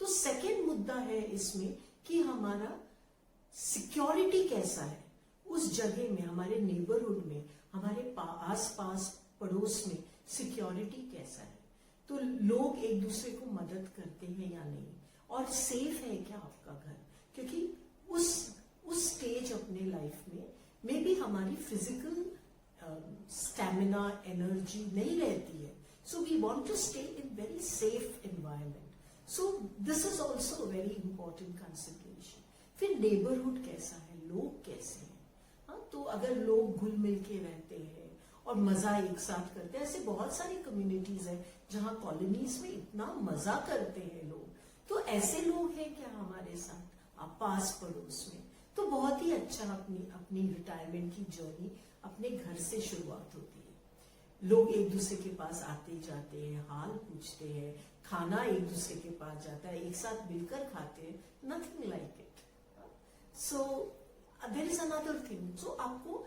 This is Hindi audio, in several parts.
तो सेकेंड मुद्दा है इसमें कि हमारा सिक्योरिटी कैसा है उस जगह में, हमारे नेबरहुड में, हमारे आस पास पड़ोस में सिक्योरिटी कैसा है। तो लोग एक दूसरे को मदद करते हैं या नहीं, और सेफ है क्या आपका घर, क्योंकि उस स्टेज अपने लाइफ में मे बी हमारी फिजिकल स्टैमिना, एनर्जी नहीं रहती है, so we want to stay in very safe environment. So this is also very important consideration. फिर नेबरहुड कैसा है, लोग कैसे हैं, हाँ, तो अगर लोग घुल मिल के रहते हैं और मजा एक साथ करते हैं, ऐसे बहुत सारी कम्युनिटीज है जहाँ कॉलोनीज में इतना मजा करते हैं लोग, तो ऐसे लोग हैं क्या हमारे साथ पास पड़ोस में, तो बहुत ही अच्छा अपनी रिटायरमेंट की जर्नी अपने घर से शुरुआत होती है। लोग एक दूसरे के पास आते जाते हैं, हाल पूछते हैं, खाना एक दूसरे के पास जाता है, एक साथ मिलकर खाते हैं, nothing like it. So there is another thing, so आपको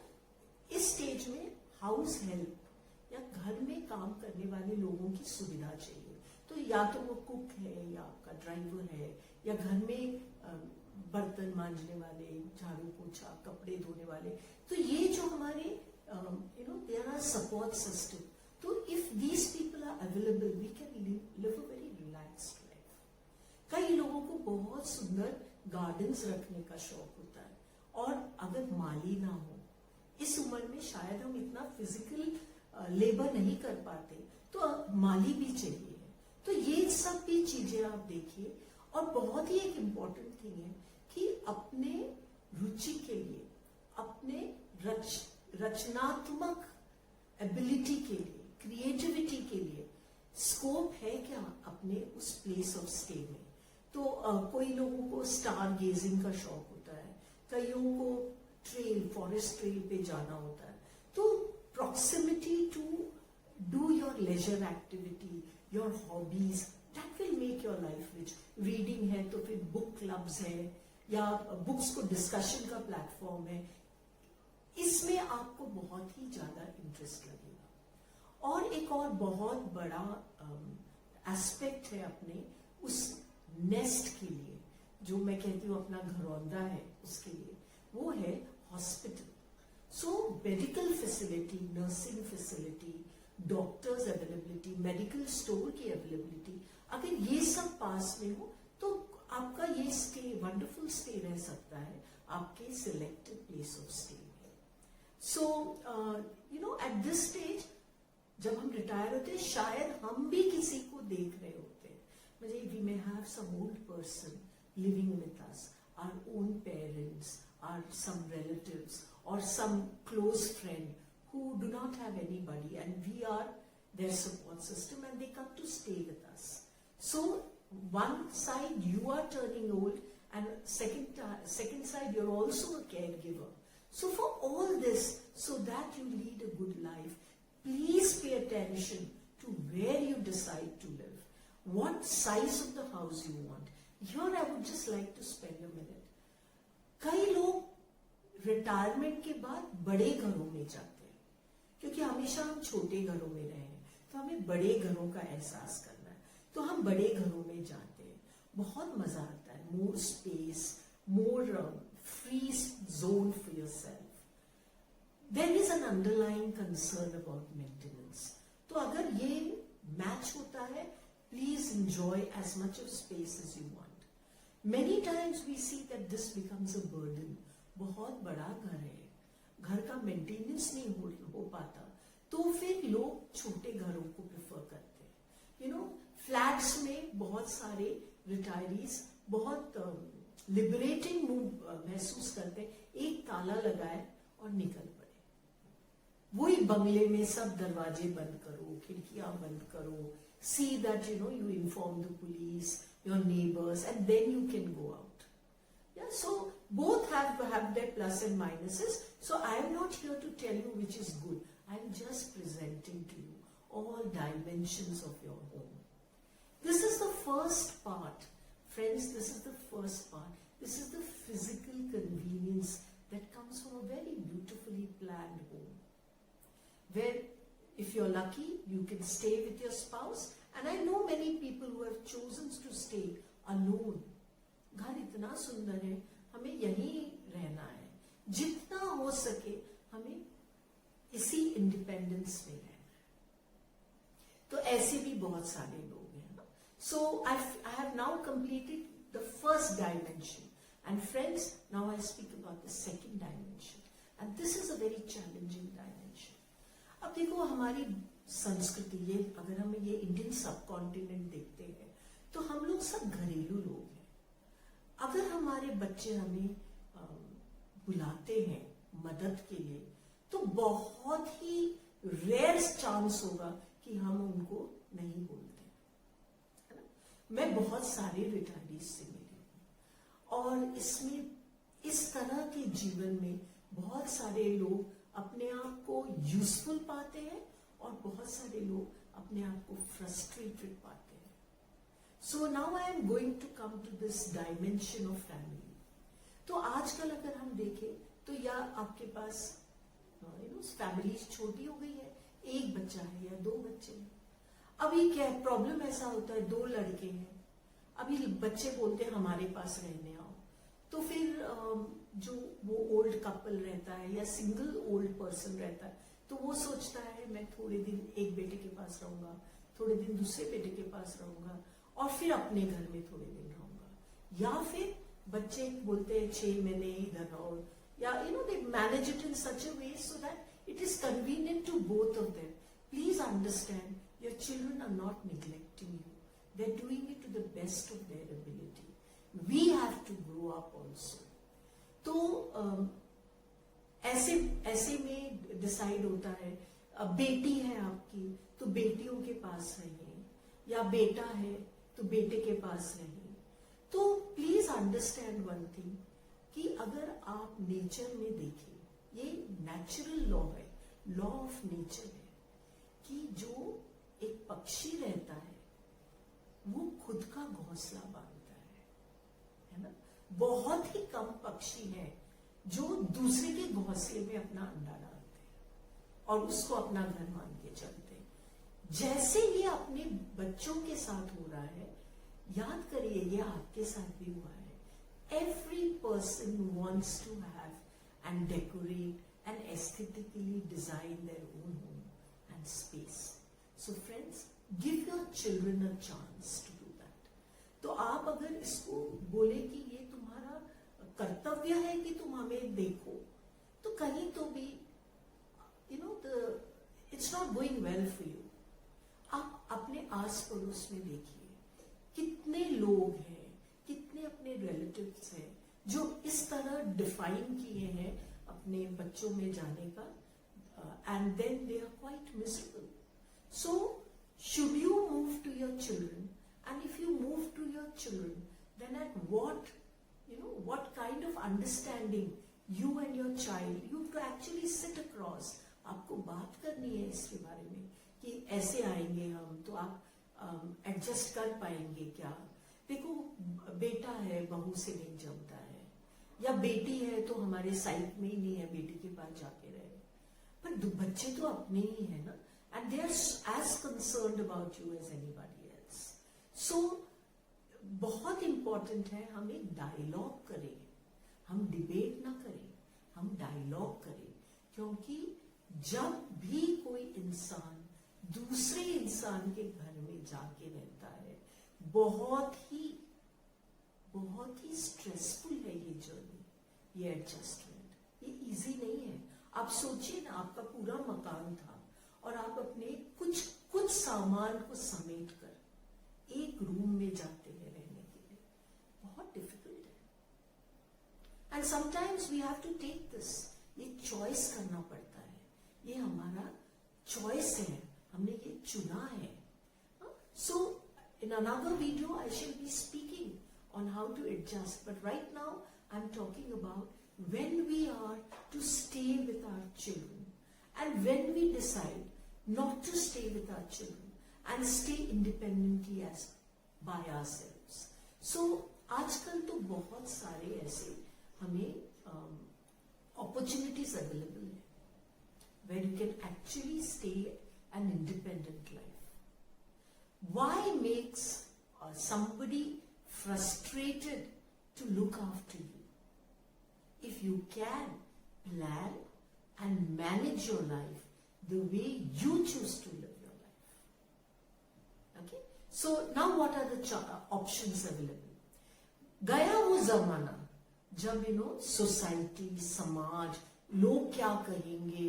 इस स्टेज में हाउस हेल्प या घर में काम करने वाले लोगों की सुविधा चाहिए। तो या तो वो कुक है, या आपका ड्राइवर है, या घर में बर्तन मांजने वाले, झाड़ू पोछा, कपड़े धोने वाले, तो ये जो हमारे देयर आर सपोर्ट सिस्टम। तो if these people are available we can live a very relaxed life. कई लोगों को बहुत सुंदर गार्डन्स रखने का शौक होता है, और अगर माली ना हो, इस उम्र में शायद हम इतना फिजिकल लेबर नहीं कर पाते, तो माली भी चाहिए। तो ये सब भी चीजें आप देखिए। और बहुत ही एक इम्पॉर्टेंट थिंग है कि अपने रुचि के लिए, अपने रचनात्मक एबिलिटी के लिए, क्रिएटिविटी के लिए स्कोप है क्या अपने उस प्लेस ऑफ स्टे में। तो कोई लोगों को स्टार गेजिंग का शौक होता है, कईयों को ट्रेल, फॉरेस्ट ट्रेल पे जाना होता है। तो proximity to do your leisure activity, your hobbies, that will make your life rich. Reading है तो फिर बुक क्लब्स है, या बुक्स को डिस्कशन का प्लेटफॉर्म है, इसमें आपको बहुत ही ज्यादा इंटरेस्ट लगेगा। और एक और बहुत बड़ा एस्पेक्ट है अपने उस नेस्ट के लिए, जो मैं कहती हूँ अपना घरौंदा है उसके लिए, वो है hospital. So medical facility, nursing facility, doctors availability, medical store की अवेलेबिलिटी, अगर ये सब पास में हो तो आपका ये स्टे वंडरफुल स्टे रह सकता है आपके सिलेक्टेड प्लेस ऑफ स्टे में। सो एट दिस स्टेज जब हम रिटायर होते हैं, शायद हम भी किसी को देख रहे होते हैं, मतलब we may have some old person living with us, our own parents, or some relatives or some close friend who do not have anybody, and we are their support system, and they come to stay with us. So one side you are turning old, and second side you're also a caregiver. So for all this, so that you lead a good life, please pay attention to where you decide to live, what size of the house you want. Here I would just like to spend a minute. कई लोग रिटायरमेंट के बाद बड़े घरों में जाते हैं, क्योंकि हमेशा हम छोटे घरों में रहे हैं, तो हमें बड़े घरों का एहसास करना है, तो हम बड़े घरों में जाते हैं, बहुत मजा आता है, more space, more free zone for yourself. There is an underlying concern about maintenance. तो अगर ये मैच होता है, please enjoy as much of space as you want. Many times we see that this becomes a burden. बहुत बड़ा घर है, घर का मेंटेनेंस नहीं हो पाता, तो फिर लोग छोटे घरों को प्रेफर करते हैं। फ्लैट्स में बहुत सारे रिटायरीज बहुत लिबरेटिंग महसूस करते हैं, एक ताला लगाए और निकल पड़े। वही बंगले में सब दरवाजे बंद करो, खिड़कियां बंद करो, see that you inform the police, your neighbors, and then you can go out. Yeah, so both have their plus and minuses. So I am not here to tell you which is good. I am just presenting to you all dimensions of your home. This is the first part, friends. This is the first part. This is the physical convenience that comes from a very beautifully planned home, where if you're lucky, you can stay with your spouse. And I know many people who have chosen to stay alone. घर इतना सुंदर है, हमें यहीं रहना है, जितना हो सके हमें इसी इंडिपेंडेंस में रहना है। तो ऐसे भी बहुत सारे लोग हैं। So I have now completed the first dimension, and friends, now I speak about the second dimension, and this is a very challenging dimension. अब देखो, हमारी संस्कृति, ये अगर हम ये इंडियन सब कॉन्टिनेंट देखते हैं तो हम लोग सब घरेलू लोग हैं। अगर हमारे बच्चे हमें बुलाते हैं मदद के लिए, तो बहुत ही रेयर चांस होगा कि हम उनको नहीं बोलते, है ना। मैं बहुत सारे रिटायरीज से मिली हूँ, और इसमें इस तरह के जीवन में बहुत सारे लोग अपने आप को यूजफुल पाते हैं और बहुत सारे लोग अपने आप को फ्रस्ट्रेटेड पाते हैं। So now I am going to come to this dimension of family. तो आजकल अगर हम देखें तो या आपके पास फैमिली छोटी हो गई है, एक बच्चा है या दो बच्चे हैं। अभी क्या प्रॉब्लम ऐसा होता है, दो लड़के हैं, अभी बच्चे बोलते हैं हमारे पास रहने आओ, तो फिर जो वो ओल्ड कपल रहता है या सिंगल ओल्ड पर्सन रहता है, तो वो सोचता है मैं थोड़े दिन एक बेटे के पास रहूंगा, थोड़े दिन दूसरे बेटे के पास रहूंगा, और फिर अपने घर में थोड़े दिन रहूंगा। या फिर बच्चे बोलते हैं 6 महीने इधर रहो, या they manage it in such a way so that it is convenient to both of them. Please understand, your children are not neglecting you. They're doing it to the best of their ability. We have to grow up also. तो ऐसे में डिसाइड होता है, बेटी है आपकी तो बेटियों के पास रहिए, या बेटा है तो बेटे के पास रहिए। तो प्लीज अंडरस्टैंड वन थिंग, कि अगर आप नेचर में देखें, ये नेचुरल लॉ है, लॉ ऑफ नेचर है, कि जो एक पक्षी रहता है वो खुद का घोंसला बांधता है ना। बहुत ही कम पक्षी हैं जो दूसरे के घोंसले में अपना अंडा डालते हैं और उसको अपना घर मान के चलते हैं। जैसे ये अपने बच्चों के साथ हो रहा है, याद करिए ये आपके साथ भी हुआ है। Every person wants to have and decorate and aesthetically design their own home and space. So friends, give your children a chance to do that. तो आप अगर इसको बोले कि ये तुम्हारा कर्तव्य है कि तुम हमें देखो, तो कहीं तो भी it's not going well for you. आप अपने आस पड़ोस में देखिए कितने लोग हैं, कितने अपने रिलेटिव्स हैं जो इस तरह डिफाइन किए हैं अपने बच्चों में जाने का, and then they are quite miserable. So should you move to your children, and if you move to your children, then at what kind of understanding you and your child, you have to actually sit across. आपको बात करनी है इसके बारे में कि ऐसे आएंगे हम तो आप एडजस्ट कर पाएंगे क्या। देखो, बेटा है बहू से नहीं जमता है, या बेटी है तो हमारे साइड में ही नहीं है, बेटी के पास जाके रहे, पर बच्चे तो अपने ही है ना, and they are as concerned about you as anybody else. So बहुत इंपॉर्टेंट है हम एक डायलॉग करें, हम डिबेट ना करें, हम डायलॉग करें, क्योंकि जब भी कोई इंसान दूसरे इंसान के घर में जाके रहता है, बहुत ही स्ट्रेसफुल है ये जर्नी, ये एडजस्टमेंट, ये इजी नहीं है. आप सोचिए ना, आपका पूरा मकान था और आप अपने कुछ सामान को समेट कर एक रूम में जाते हैं रहने के लिए, बहुत डिफिकल्ट है. And sometimes we have to take this, ये चॉइस करना पड़ता है, ये हमारा चॉइस है, हमने ये चुना है. सो in another video I shall be speaking on how to adjust, but right now I'm talking about when we are to stay with our children and when we decide not to stay with our children and stay independently as by ourselves. So आजकल तो बहुत सारे ऐसे हमें opportunities available है where you can actually stay an independent life. Why makes somebody frustrated to look after you. If you can plan and manage your life the way you choose to live your life. Okay? So now what are the options available? गया वो जमाना जब सोसाइटी, समाज, लोग क्या कहेंगे,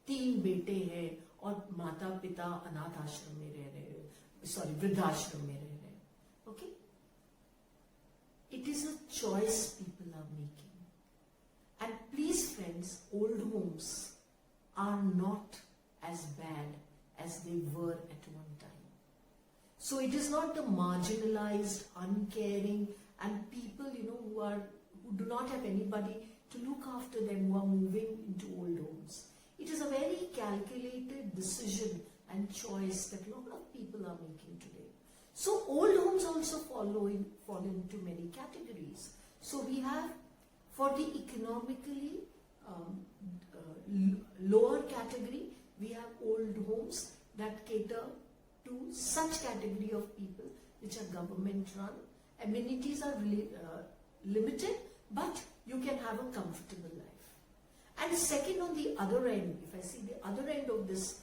3 बेटे हैं और माता पिता अनाथ आश्रम में रह रहे, वृद्धाश्रम में रह रहे. Okay, it is a choice people are making. And please friends, old homes are not as bad as they were at one time. So it is not the marginalized, uncaring and people who do not have anybody to look after them who are moving into old homes. It is a very calculated decision and choice that a lot of people are making today. So old homes also fall into many categories. So we have, for the economically lower category, we have old homes that cater to such category of people which are government run. Amenities are really limited, but you can have a comfortable life. And second, on the other end, if I see the other end of this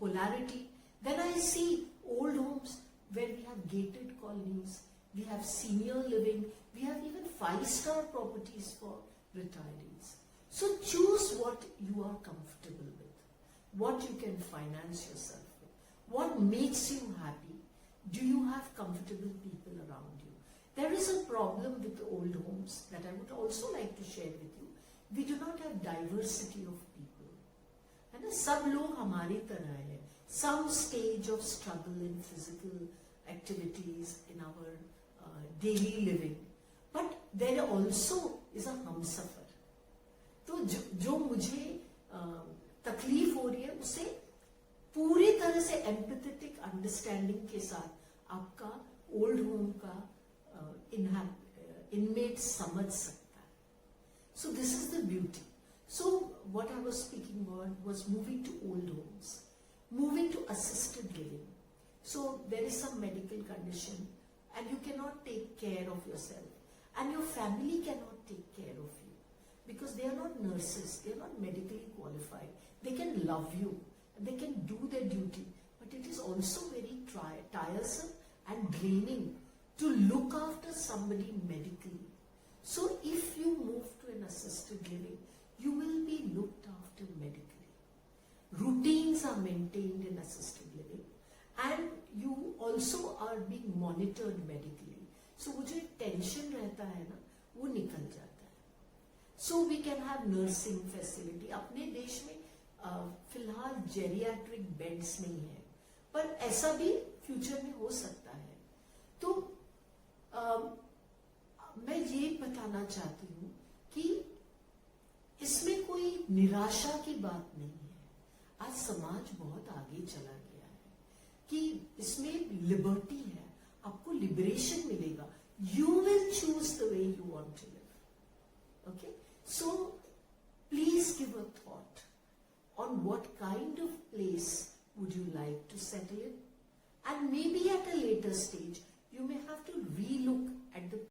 polarity, then I see old homes where we have gated colonies, we have senior living, we have even 5-star properties for retirees. So choose what you are comfortable with, what you can finance yourself with, what makes you happy. Do you have comfortable people around you? There is a problem with the old homes that I would also like to share with you. We do not have diversity of people. है ना, सब लोग हमारी तरह है. Some stage of struggle in physical activities in our daily living, but there also is a Humsafar. तो जो मुझे तकलीफ हो रही है उसे पूरी तरह से एम्पैथेटिक अंडरस्टैंडिंग के साथ आपका ओल्ड होम का इनमेट समझ सकता है. So this is the beauty. So what I was speaking about was moving to old homes, moving to assisted living. So there is some medical condition and you can not take care of yourself and your family can not take care of you. Because they are not nurses, they are not medically qualified. They can love you, and they can do their duty, but it is also very tiresome and draining to look after somebody medically. So if you move to an assisted living, you will be looked after medically. Routines are maintained in assisted living, and you also are being monitored medically. So वो जो टेंशन रहता है ना, वो निकल जाता है. So we can have nursing facility. अपने देश में फिलहाल जेरियाट्रिक बेड्स नहीं है, पर ऐसा भी फ्यूचर में हो सकता है. तो मैं ये बताना चाहती हूँ कि इसमें कोई निराशा की बात नहीं है. आज समाज बहुत आगे चला गया है कि इसमें लिबर्टी है, आपको लिबरेशन मिलेगा. You will choose the way you want to live. Okay? So, please give a thought on what kind of place would you like to settle in, and maybe at a later stage, you may have to relook at the